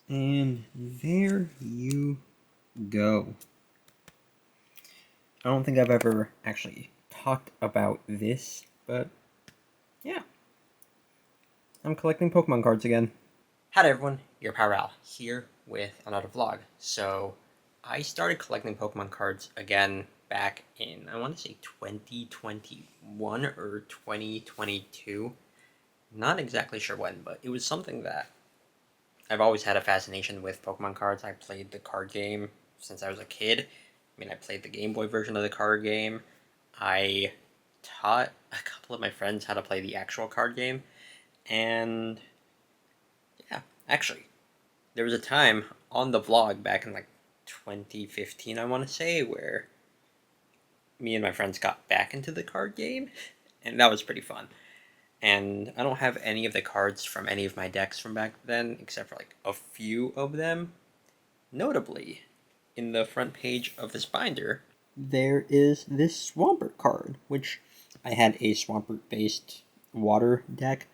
And there you go. I don't think I've ever actually talked about this, but yeah, I'm collecting Pokemon cards again. Hi everyone, your Power here with another vlog. So, I started collecting Pokemon cards again back in, I want to say 2021 or 2022. Not exactly sure when, but it was something that I've always had a fascination with Pokemon cards. I played the card game since I was a kid. I played the Game Boy version of the card game. I taught a couple of my friends how to play the actual card game, and yeah, actually, there was a time on the vlog back in like 2015, I want to say, where me and my friends got back into the card game, and that was pretty fun. And I don't have any of the cards from any of my decks from back then, except for like a few of them. Notably, in the front page of this binder, there is this Swampert card, which I had a Swampert based water deck,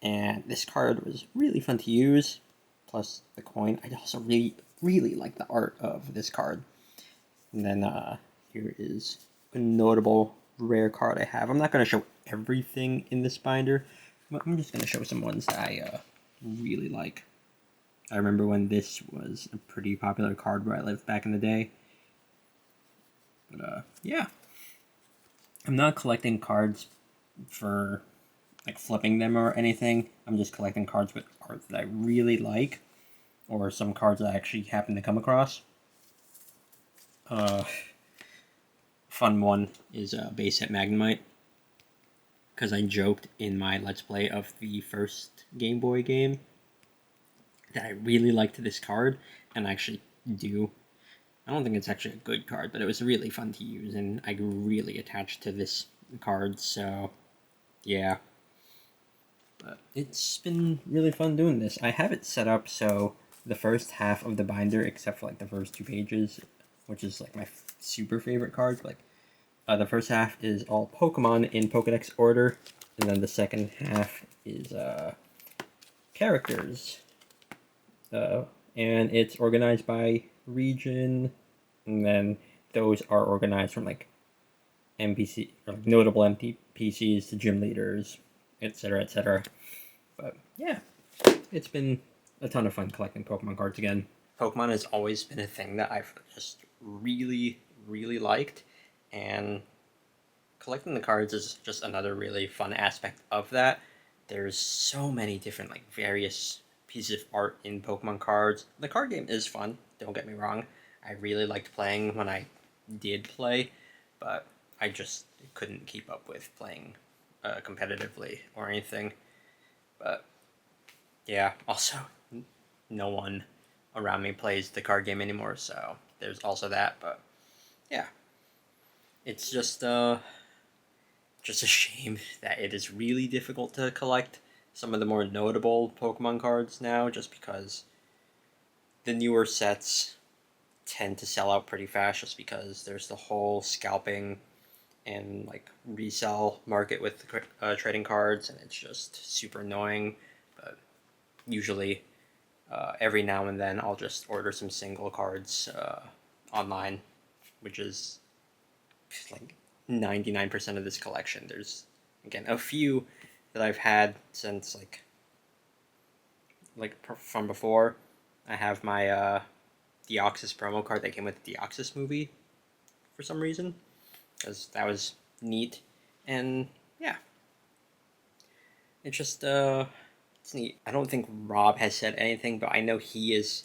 and this card was really fun to use. Plus the coin. I also really like the art of this card. And then here is a notable rare card I have. I'm not going to show everything in this binder, but I'm just going to show some ones that I really like. I remember when this was a pretty popular card where I lived back in the day. But yeah, I'm not collecting cards for like flipping them or anything. I'm just collecting cards with art that I really like, or some cards I actually happen to come across. Uh, Fun one is base hit Magnemite, because I joked in my Let's Play of the first Game Boy game that I really liked this card, and I actually do. I don't think it's actually a good card, but it was really fun to use, and I really attached to this card, so yeah. But it's been really fun doing this. I have it set up so the first half of the binder, except for like the first two pages, which is like my super favorite cards, like the first half is all Pokemon in Pokedex order, and then the second half is characters. And it's organized by region, and then those are organized from like NPC or like notable NPCs to gym leaders, etc., etc. But yeah, it's been a ton of fun collecting Pokemon cards again. Pokemon has always been a thing that I've just really liked, and collecting the cards is just another really fun aspect of that. There's so many different like various pieces of art in Pokemon cards. The card game is fun, don't get me wrong. I really liked playing when I did play, but I just couldn't keep up with playing competitively or anything. But yeah, also no one around me plays the card game anymore, so there's also that. But yeah, it's just a shame that it is really difficult to collect some of the more notable Pokemon cards now, just because the newer sets tend to sell out pretty fast, just because there's the whole scalping and like resell market with trading cards, and it's just super annoying. But usually, every now and then, I'll just order some single cards online, which is like 99% of this collection. There's again a few that I've had since from before. I have my Deoxys promo card that came with the Deoxys movie for some reason, because that was neat. And yeah, it's just it's neat. I don't think Rob has said anything, but I know he is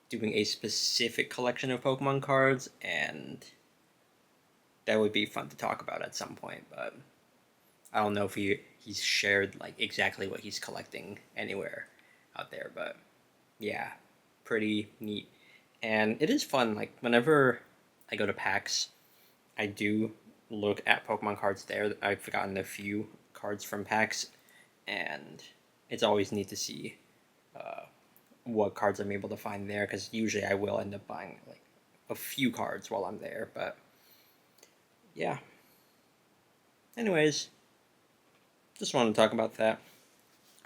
doing a specific collection of Pokemon cards, and that would be fun to talk about at some point. But I don't know if he's shared like exactly what he's collecting anywhere out there, but yeah, pretty neat. And it is fun. Like whenever I go to PAX, I do look at Pokemon cards there. I've gotten a few cards from PAX, and it's always neat to see uh, what cards I'm able to find there. Because usually I will end up buying like a few cards while I'm there. But yeah. Anyways, just wanted to talk about that.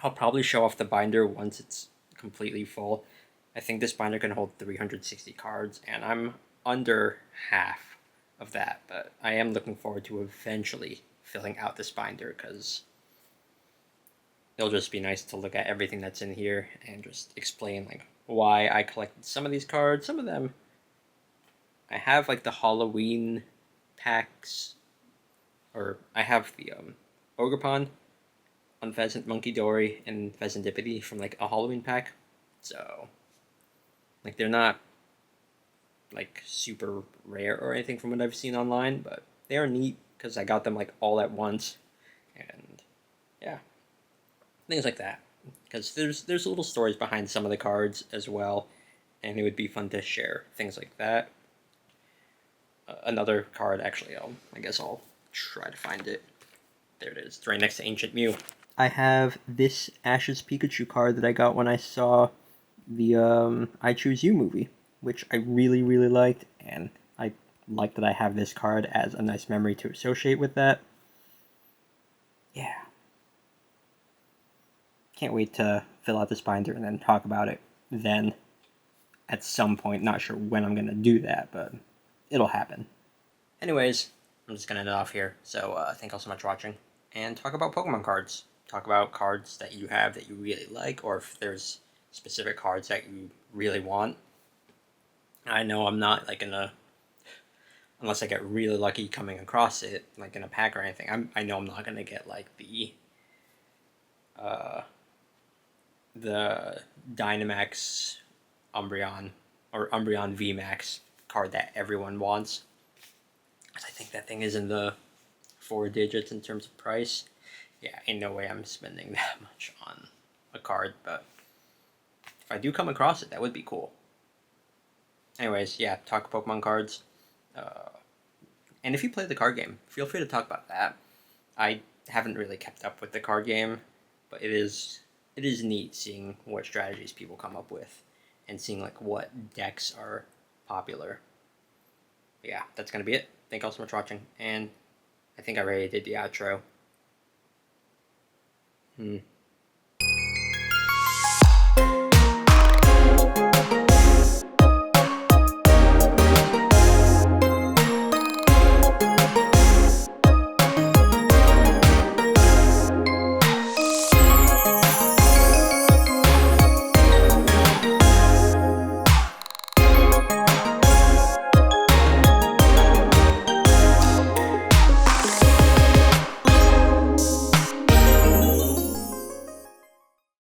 I'll probably show off the binder once it's completely full. I think this binder can hold 360 cards, and I'm under half of that, but I am looking forward to eventually filling out this binder because it'll just be nice to look at everything that's in here and just explain like why I collected some of these cards. Some of them I have like the Halloween packs, or I have the Ogerpon, Unpheasant, Monkey Dory, and Pheasantipity from like a Halloween pack. So like they're not like super rare or anything from what I've seen online, but they are neat because I got them like all at once, and yeah, things like that. Because there's little stories behind some of the cards as well, and it would be fun to share things like that. Another card, actually, I guess I'll try to find it. There it is. It's right next to Ancient Mew. I have this Ash's Pikachu card that I got when I saw the I Choose You movie, which I really, really liked, and I like that I have this card as a nice memory to associate with that. Yeah. Can't wait to fill out this binder and then talk about it then at some point. Not sure when I'm going to do that, but it'll happen. Anyways, I'm just going to end it off here. So thank you all so much for watching, and talk about Pokemon cards. Talk about cards that you have that you really like, or if there's specific cards that you really want. I know I'm not like in a, unless I get really lucky coming across it, like in a pack or anything. I know I'm not gonna get like uh, the Dynamax Umbreon or Umbreon VMAX card that everyone wants. I think that thing is in the 4 digits in terms of price. Yeah, ain't no way I'm spending that much on a card, but if I do come across it, that would be cool. Anyways, yeah, talk Pokemon cards. And if you play the card game, feel free to talk about that. I haven't really kept up with the card game, but it is neat seeing what strategies people come up with and seeing like what decks are popular. But yeah, that's gonna be it. Thank you all so much for watching, and I think I already did the outro.